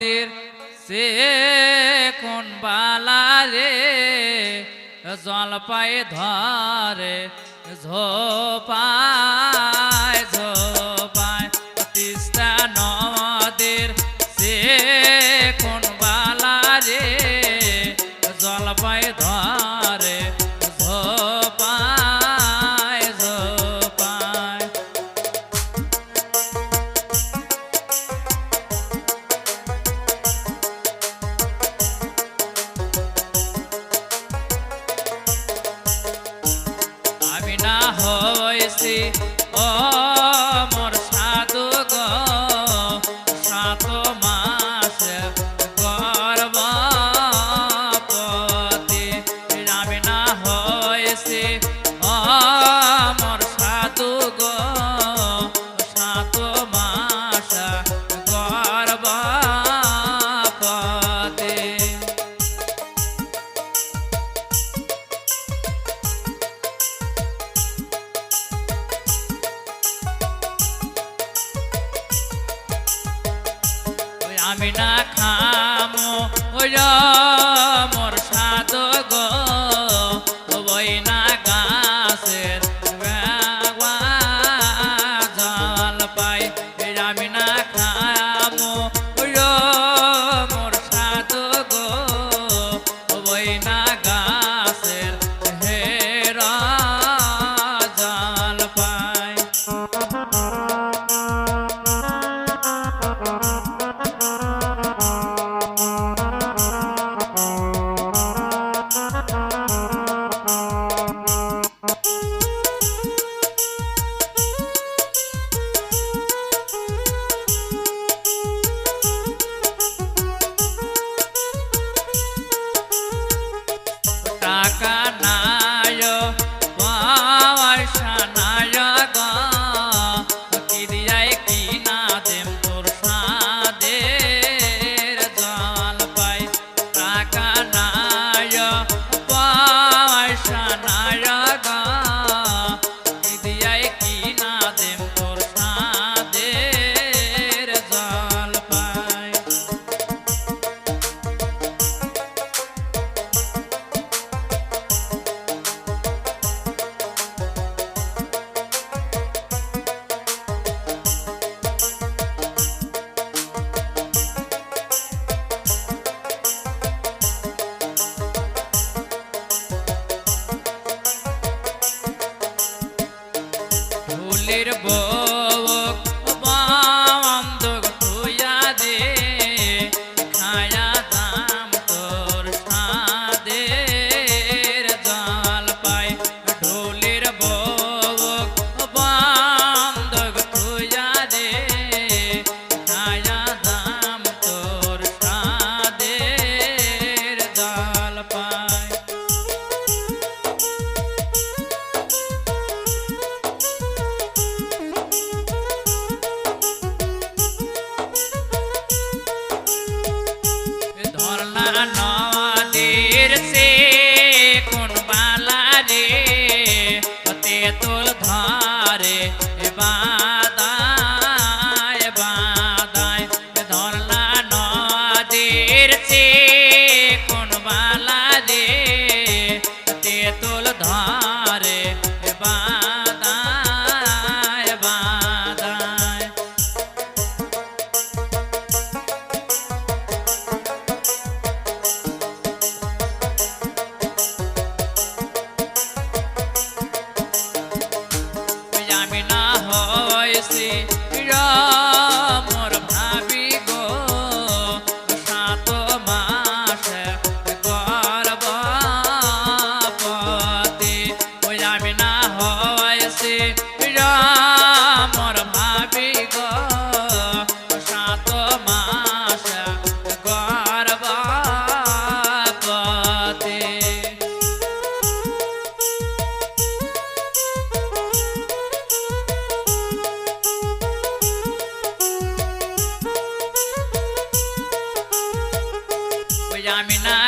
সে কোন বালা রে জলপাই ধরে ঝোপায় ঝোপায় তিস্তা নদের সে কোন বালা রে জলপাই ধরে ঝোপায় ঝোপায় আমি না হয়েছি ও মোর সাধু গো 7 মাস গর্ভবতী আমি না হয়েছি ও মোর সাধু গো 7 মাস গর্ভবতী আমি না খামো ওই মোর সাধু গো বই না গাছের জল পাই আমি না খামো ওই মোর সাধু গো বই না গাছের হেরা জল পাই টাকা নাই পয়সা নাই গো কি দিয়াই কি না দেম তোর সাদের জল পাই টাকা নাই পয়সা নাই গো কি দিয়াই কি না দেম তোর সাদের জল পাই ফুলের বক বন্ধক তুইয়া দে খায়া দাম তোর সাদের জল পাই ঢোলের বক বন্ধক তুইয়া দে খায়া দাম তোর সাদের জল পাই নদীর সে কোন বালা রে তেঁতুল ধরে বাদায় বাদায় ধরলা নদীর সে কোন বালা রে তেঁতুল ধরে বাদায় বাদায় আমি না হয়েছি মোর ভাবি গো 7 মাস গর্ভবতী ওই আমি না হয়েছি মোর ভাবি গো 7 মাস গর্ভবতী আমি না